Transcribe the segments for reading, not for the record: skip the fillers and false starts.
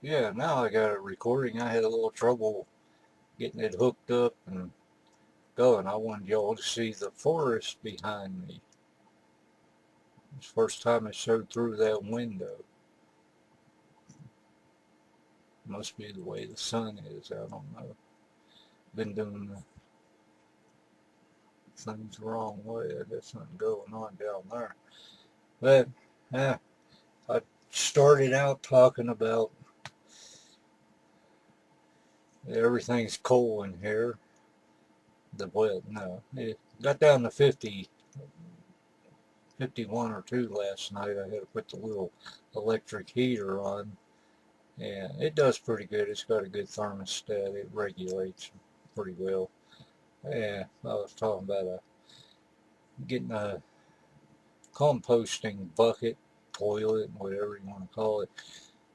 Yeah, now I got it recording. I had a little trouble getting it hooked up and going. I wanted y'all to see the forest behind me. It's the first time it showed through that window. Must be the way the sun is. I don't know. Been doing the things the wrong way. I got something going on down there. But yeah, I started out talking about everything's cold in here. No, it got down to 50 51 or 2 last night. I had to put the little electric heater on, and it does pretty good. It's got a good thermostat. It regulates pretty well. Yeah, I was talking about getting a composting bucket, toilet, whatever you want to call it,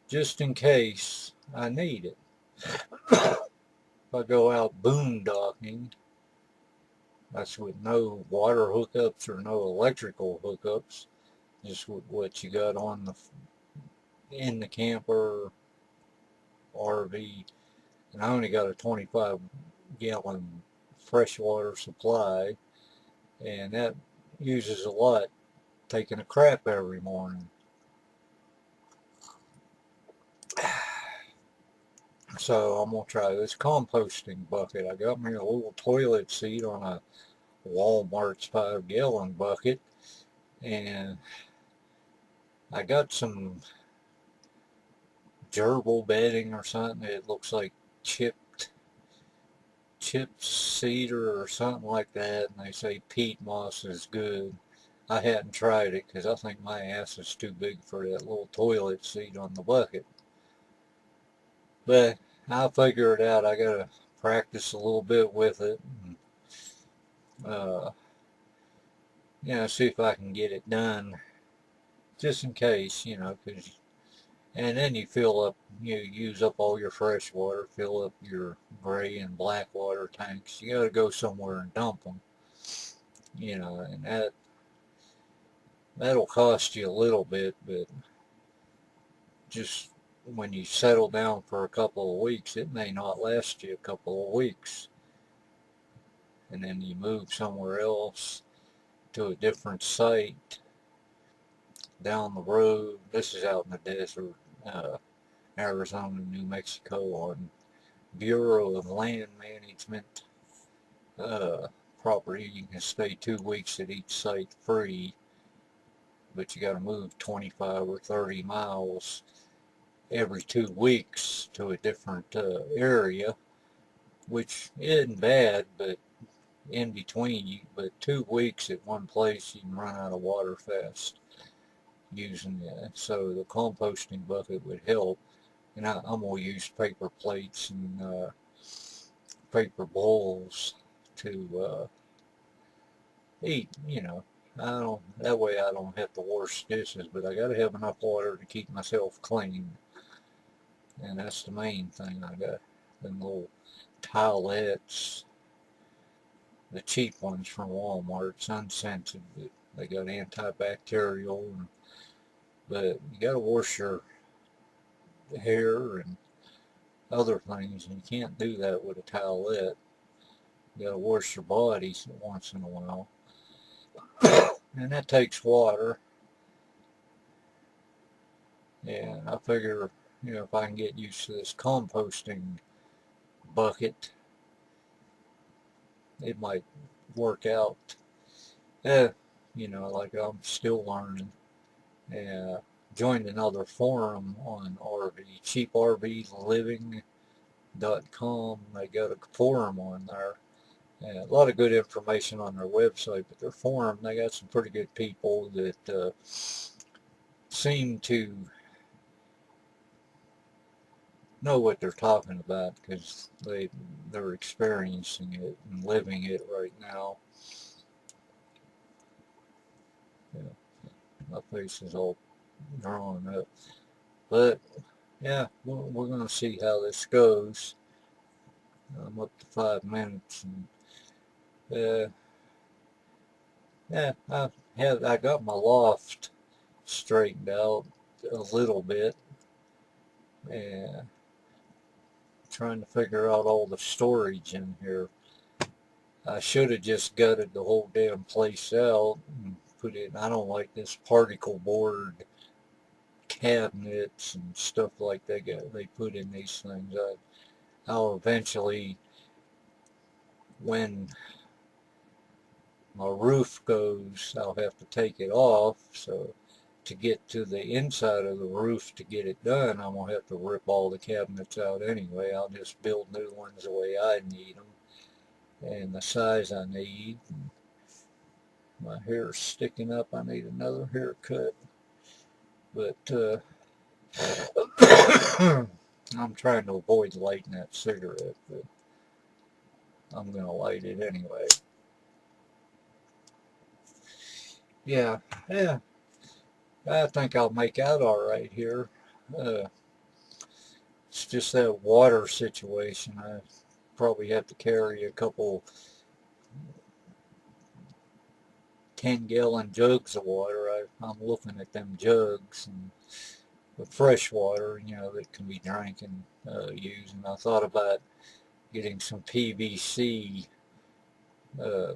just in case I need it. If I go out boondocking, that's with no water hookups or no electrical hookups, just with what you got on the in the camper RV, and I only got a 25-gallon freshwater supply, and that uses a lot taking a crap every morning. So I'm gonna try this composting bucket. I got me a little toilet seat on a Walmart's 5-gallon bucket, and I got some gerbil bedding or something. It looks like chipped cedar or something like that, and they say peat moss is good. I hadn't tried it because I think my ass is too big for that little toilet seat on the bucket. But I'll figure it out. I gotta practice a little bit with it. And, uh, see if I can get it done, just in case, because and then you use up all your fresh water, fill up your gray and black water tanks. You gotta go somewhere and dump them, and that'll cost you a little bit, but just when you settle down for a couple of weeks, it may not last you a couple of weeks. And then you move somewhere else to a different site down the road. This is out in the desert, uh, Arizona, New Mexico, on Bureau of Land Management property. You can stay 2 weeks at each site free, but you got to move 25 or 30 miles every 2 weeks to a different area, which isn't bad, but in between, but 2 weeks at one place, you can run out of water fast using that. So the composting bucket would help. And I'm going to use paper plates and paper bowls to eat, that way I don't have to wash dishes, but I got to have enough water to keep myself clean. And that's the main thing. I got them little towelettes, the cheap ones from Walmart. It's unscented, but they got antibacterial. But you got to wash your hair and other things, and you can't do that with a towelette. You got to wash your body once in a while, and that takes water. And I figure, if I can get used to this composting bucket, it might work out. Eh, like I'm still learning. And joined another forum on RV, cheaprvliving.com. They got a forum on there. And a lot of good information on their website, but their forum, they got some pretty good people that seem to know what they're talking about because they're experiencing it and living it right now. Yeah, my face is all drawn up, but yeah, we're gonna see how this goes. I'm up to 5 minutes, and yeah, I got my loft straightened out a little bit. and trying to figure out all the storage in here. I should have just gutted the whole damn place out and put it. I don't like this particle board cabinets and stuff like they put in these things. I'll eventually, when my roof goes, I'll have to take it off. So to get to the inside of the roof to get it done, I'm gonna have to rip all the cabinets out anyway. I'll just build new ones the way I need them and the size I need. My hair's sticking up. I need another haircut. But I'm trying to avoid lighting that cigarette, but I'm gonna light it anyway. Yeah, I think I'll make out all right here. It's just that water situation. I probably have to carry a couple 10-gallon jugs of water. I'm looking at them jugs and with fresh water, that can be drank and used. And I thought about getting some PVC,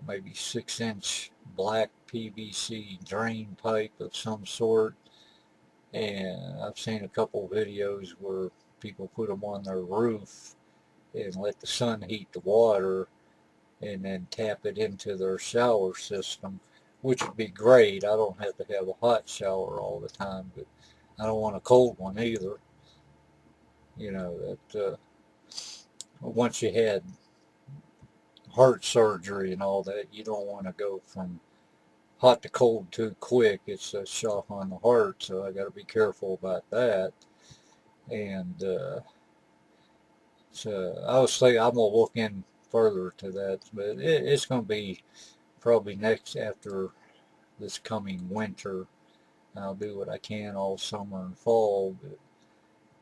maybe 6-inch black PVC drain pipe of some sort. And I've seen a couple videos where people put them on their roof and let the sun heat the water and then tap it into their shower system, which would be great. I don't have to have a hot shower all the time, but I don't want a cold one either. That once you had heart surgery and all that, you don't want to go from hot to cold too quick. It's a shock on the heart, so I got to be careful about that. And so I was thinking I'm gonna look in further to that, but it's gonna be probably next after this coming winter. I'll do what I can all summer and fall,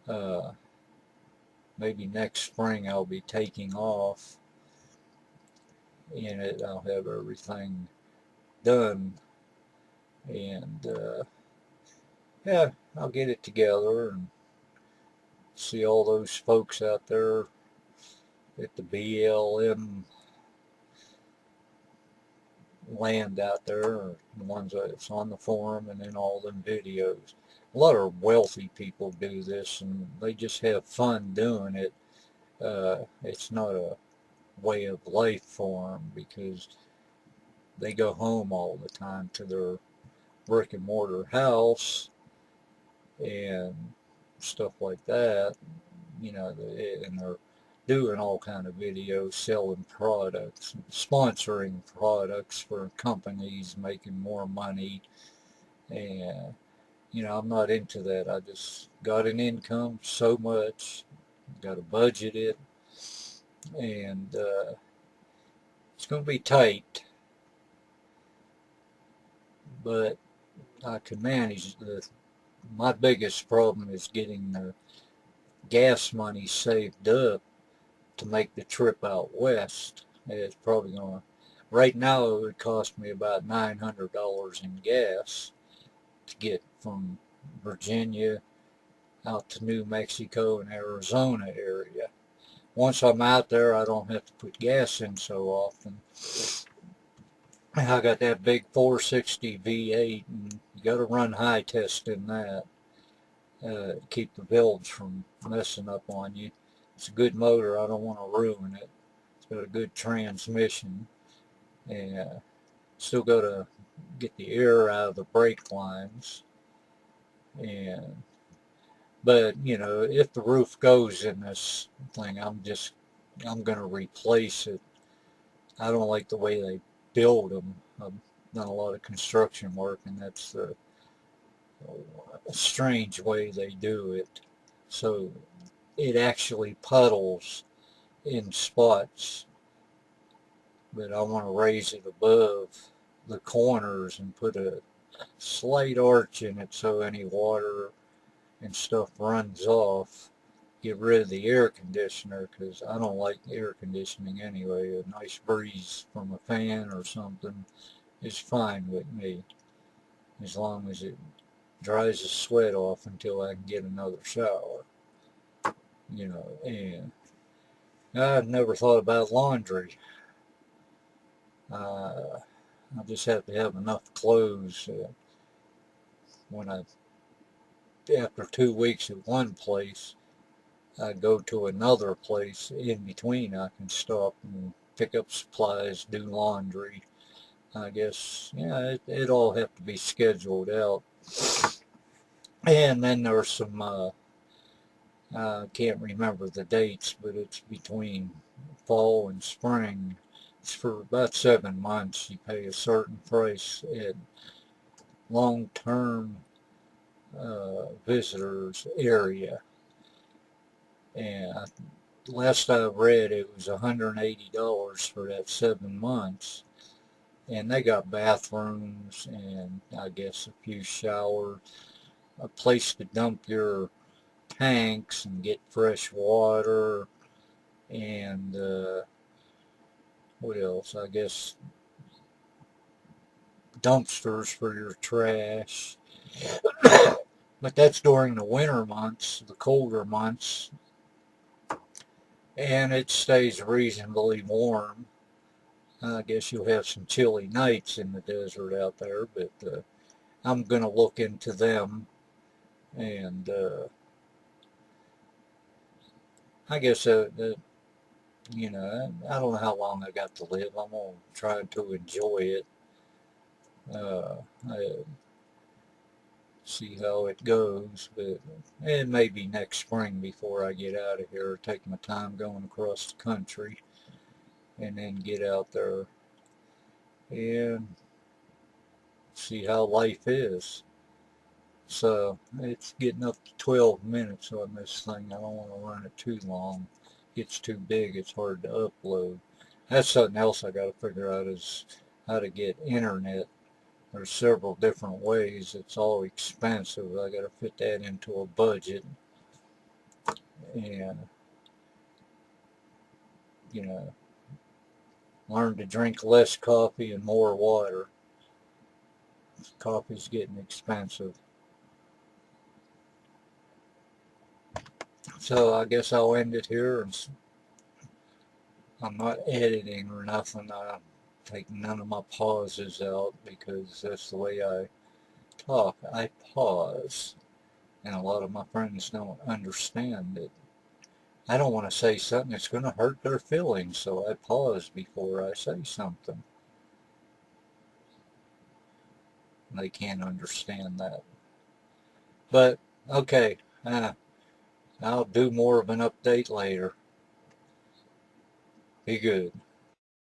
but maybe next spring I'll be taking off in it. I'll have everything done, and yeah, I'll get it together and see all those folks out there at the BLM land out there, or the ones that's on the forum, and then all them videos. A lot of wealthy people do this, and they just have fun doing it. It's not a way of life for them because they go home all the time to their brick and mortar house and stuff like that, and they're doing all kind of videos, selling products, sponsoring products for companies, making more money. And I'm not into that. I just got an income so much, got to budget it, and it's going to be tight, but I can manage. My biggest problem is getting the gas money saved up to make the trip out west. It's probably going to, right now it would cost me about $900 in gas to get from Virginia out to New Mexico and Arizona area. Once I'm out there, I don't have to put gas in so often. I got that big 460 V8, and you got to run high test in that. Keep the valves from messing up on you. It's a good motor. I don't want to ruin it. It's got a good transmission, and still got to get the air out of the brake lines. But if the roof goes in this thing, I'm going to replace it. I don't like the way they build them. I've done a lot of construction work, and that's a strange way they do it. So it actually puddles in spots, but I want to raise it above the corners and put a slight arch in it so any water and stuff runs off. Get rid of the air conditioner because I don't like air conditioning anyway. A nice breeze from a fan or something is fine with me, as long as it dries the sweat off until I can get another shower. you know, and I've never thought about laundry. I just have to have enough clothes when after 2 weeks at one place, I go to another place in between. I can stop and pick up supplies, do laundry. I guess, yeah, it all have to be scheduled out. And then there's some, I can't remember the dates, but it's between fall and spring. It's for about 7 months. You pay a certain price at long-term visitors area. And last I read, it was $180 for that 7 months. And they got bathrooms and I guess a few showers, a place to dump your tanks and get fresh water, and what else? I guess dumpsters for your trash. But that's during the winter months, the colder months, and it stays reasonably warm. I guess you'll have some chilly nights in the desert out there, but I'm going to look into them, and I guess you know, I don't know how long I got to live. I'm going to try to enjoy it. I see how it goes, but it may be next spring before I get out of here. Take my time going across the country and then get out there and see how life is. So it's getting up to 12 minutes on this thing. I don't want to run it too long. It gets too big, it's hard to upload. That's something else I got to figure out, is how to get internet. There's several different ways. It's all expensive. I got to fit that into a budget, and you know, learn to drink less coffee and more water. Coffee's getting expensive. So I guess I'll end it here. And I'm not editing or nothing. I'm taking none of my pauses out because that's the way I talk. I pause. And a lot of my friends don't understand it. I don't want to say something that's going to hurt their feelings, so I pause before I say something. They can't understand that. But, okay, I'll do more of an update later. Be good.